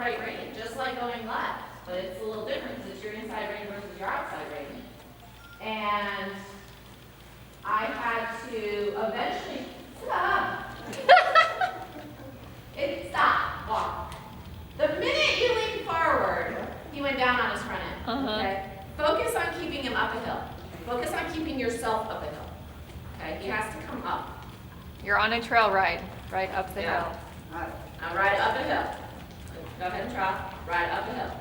right rein, just like going left, but it's a little different because it's your inside rein versus your outside rein. And I had to eventually stop. Stop. Walk. The minute you lean forward, he went down on his front end. Okay? Focus on keeping him up a hill. Focus on keeping yourself up a hill. Okay? He has to come up. You're on a trail ride, right up the hill. Now ride up a hill. Go ahead and trot. Ride up a hill.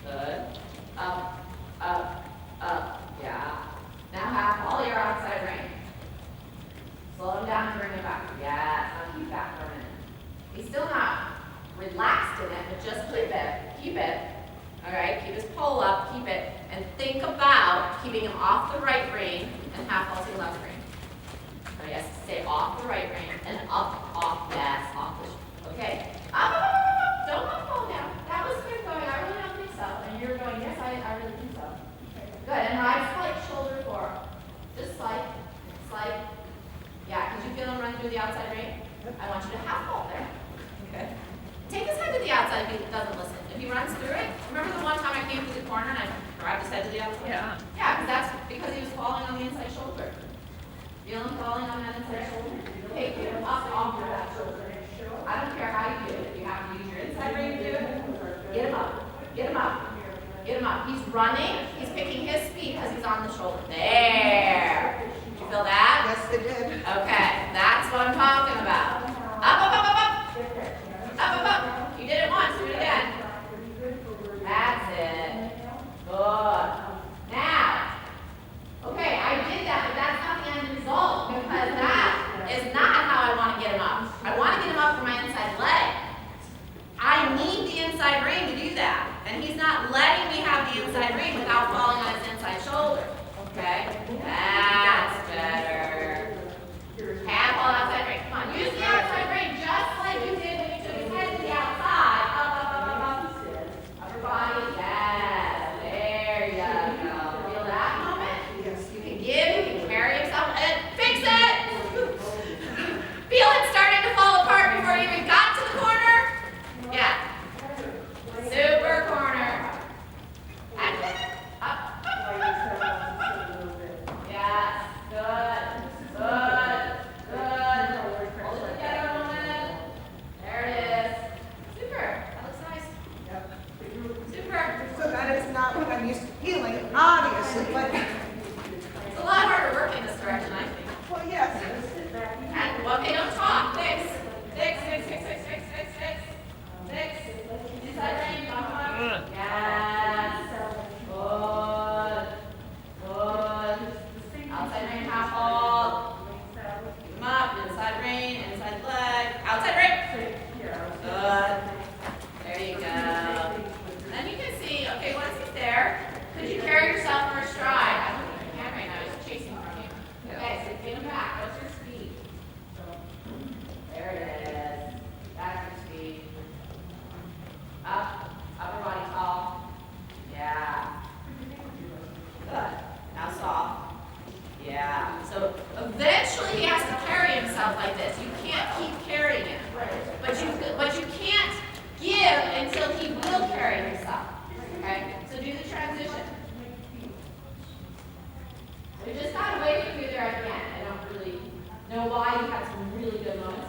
Good. Up, up, up. Yeah. Now have all your outside rein. Slow him down and bring him back. Yes. Now keep that for a minute. He's still not relaxed in it, but just keep it. Keep it. All right? Keep his pole up. Keep it. And think about keeping him off the right rein and half halting left rein. So he has to stay off the right rein and up, off, yes, off the, okay? Up, up, up, up. Don't let him fall down. That was good going. I really don't think so. And you're going, yes, I really think so. Good. And ride slight shoulder forward. Just slight. Slight. Yeah, did you feel him run through the outside rein? I want you to half halt there. Okay. Take his head to the outside if he doesn't listen. If he runs through it, remember the one time I came to the corner and I grabbed his head to the outside? Yeah. Yeah, because that's because he was falling on the inside shoulder. Feel him falling on that inside shoulder? Take him up off of that shoulder. I don't care how you do it. If you have to use your inside rein to do it, get him up. Get him up. Get him up. He's running. He's picking his speed because he's on the shoulder. There. Did you feel that? Yes, they did. Okay. That's what I'm talking about. Up, up, up, up, up. Up, up, up. You did it once. Do it again. That's it. Good. Now, okay, I did that, but that's not the end result because that is not how I want to get him up. I want to get him up for my inside leg. I need the inside rein to do that. And he's not letting me have the inside rein without falling on his inside shoulder. Okay? That's better. Half all outside rein. Come on, use the outside rein just like you did when you took his head to the outside. Up, up, up, up, up. Upper body, yes. There you go. Feel that moment? Yes. You can give, you can carry himself, and fix it! Feel it starting to fall apart before you even got to the corner? Yeah. Super corner. Up. Yes. Good. Good. Good. Hold it together a moment. There it is. Super. That looks nice. Super. So that is not what I'm used to feeling, obviously, but, It's a lot harder work in this direction, I think. well, yes. And, well, okay, don't talk. Fix. Fix, fix, fix, fix, fix, fix, fix. Fix. Inside rein, come on. Yes. Good. Good. Outside rein, half hold. Come up. Inside rein, inside leg. Outside rein. Good. There you go. And then you can see, okay, once he's there, could you carry yourself for a stride? I don't think you can right now. He's chasing from you. Okay, so get him back. What's your speed? There it is. That's your speed. Up. Upper body tall. Yeah. Good. Now soft. Yeah. So eventually he has to carry himself like this. You can't keep carrying him. But you can't give until he will carry himself. Okay? So do the transition. We just got away from you there at the end. I don't really know why you had some really good moments.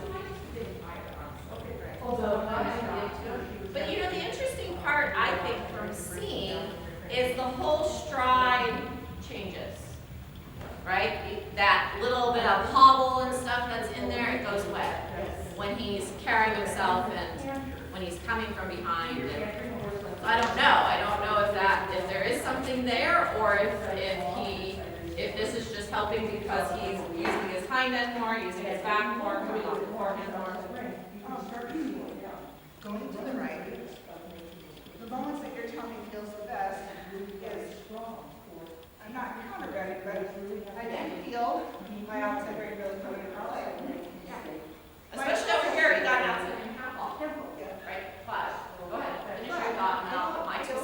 But you know, the interesting part, I think, from seeing is the whole stride changes. Right? That little bit of hobble and stuff that's in there, it goes away. When he's carrying himself and when he's coming from behind. And I don't know if there is something there or if this is just helping because he's using his hind end more, using his back more, moving off the forehand more. Going to the right. The moments that your tummy feels the best is, I'm not counter-ready, but I can feel my outside rein really coming in my leg. Especially over here, you got an outside rein half off. Right? But go ahead, finish your thought and then I'll put my two.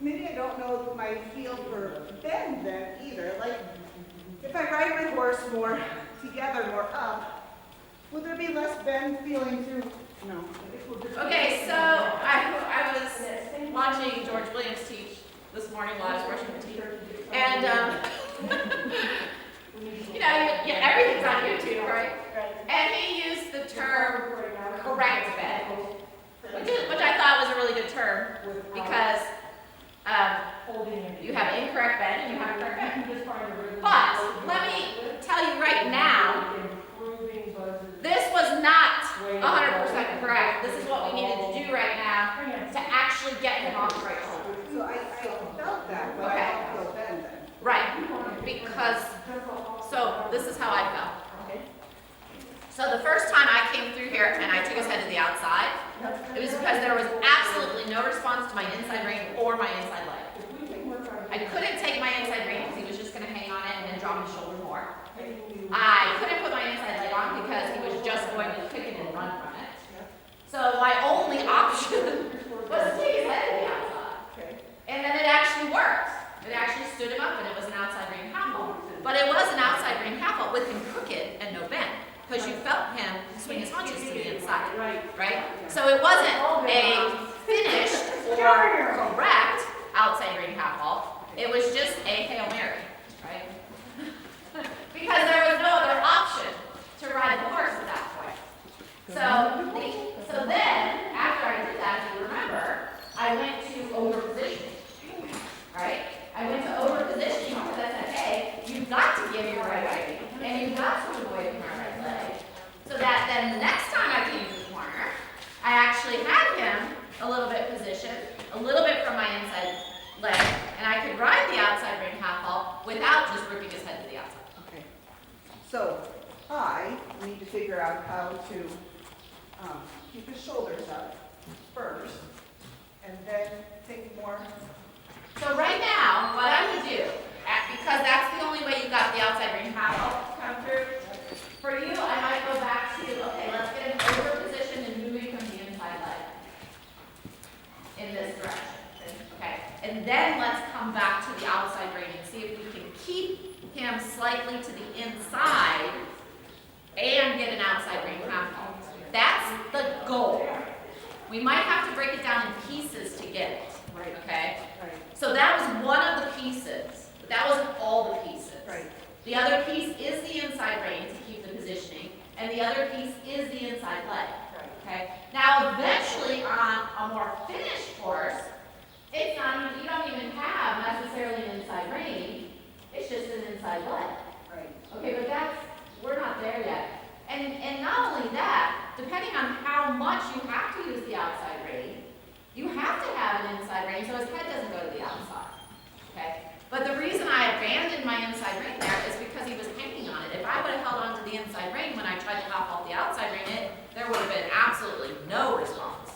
Maybe I don't know my feel for bend then either. Like, if I ride my horse more together, more up, Would there be less bend feeling through? No. Okay, so I was watching George Williams teach this morning while I was brushing my teeth. And, everything's on YouTube, right? And he used the term correct bend, which I thought was a really good term because you have incorrect bend and you have correct bend. But let me tell you right now, this was not 100% correct. This is what we needed to do right now to actually get him on the right shoulder. So I felt that, but Okay. I don't feel bend then. Right, because, so this is how I felt. So the first time I came through here and I took his head to the outside, it was because there was absolutely no response to my inside rein or my inside leg. I couldn't take my inside rein because he was just going to hang on it and then drop his shoulder more. I couldn't put my inside leg on because he was just going to kick it and run from it. So my only option was to take his head to the outside. And then it actually worked. It actually stood him up and it was an outside rein half vault. But it was an outside rein half vault with him crooked and no bend. Because you felt him swing his haunches to the inside, right? So it wasn't a finished or correct outside rein half vault. It was just a Hail Mary, right? Because there was no other option to ride the horse at that point. So then, after I did that, if you remember, I went to over positioning, right? I went to over positioning because I said, hey, you've got to give your right leg, and you've got to move away from your right leg. So that then the next time I came to the corner, I actually had him a little bit positioned, a little bit from my inside leg, and I could ride the outside rein half vault without just ripping his head to the outside. Okay. So I need to figure out how to keep his shoulders up first, and then take more. So right now, what I would do, because that's the only way you got the outside rein half vault to come through, for you, I might go back to, okay, let's get him over position and moving from the inside leg in this direction, okay? And then let's come back to the outside rein and see if we can keep him slightly to the inside and get an outside rein half vault. That's the goal. We might have to break it down in pieces to get it, okay? Right. So that was one of the pieces, but that wasn't all the pieces. Right. The other piece is the inside rein to keep the positioning, and the other piece is the inside leg. Okay. Now, eventually, on a more finished horse, it's not even, you don't even have necessarily an inside rein. It's just an inside leg. Right. Okay, but we're not there yet. And not only that, depending on how much you have to use the outside rein, you have to have an inside rein so his head doesn't go to the outside. Okay. But the reason I abandoned my inside rein there is because he was hanging on it. If I would have held on to the inside rein when I tried to hop off the outside rein, there would have been absolutely no response.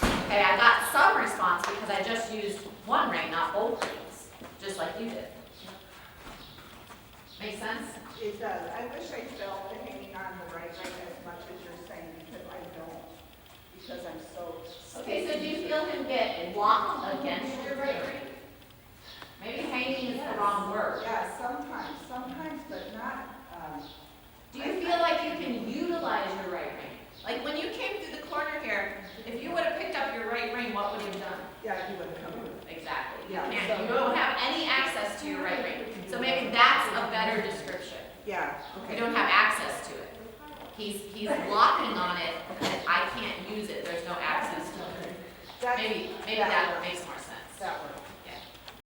Okay, I got some response because I just used one rein, not both reins, just like you did. Make sense? It does. I wish I felt the hanging on the right leg as much as you're saying, because I don't. Because I'm so. Okay, so do you feel him get locked against your right rein? Maybe hanging is the wrong word. Yeah, sometimes, but not. Do you feel like you can utilize your right rein? Like when you came through the corner here, if you would have picked up your right rein, what would you have done? Yeah, you wouldn't come in. Exactly. Yeah, And so- you don't have any access to your right rein. So maybe that's a better description. Yeah. You Okay. don't have access to it. He's locking on it, and I can't use it. There's no access to it. That's- Maybe that that works. makes more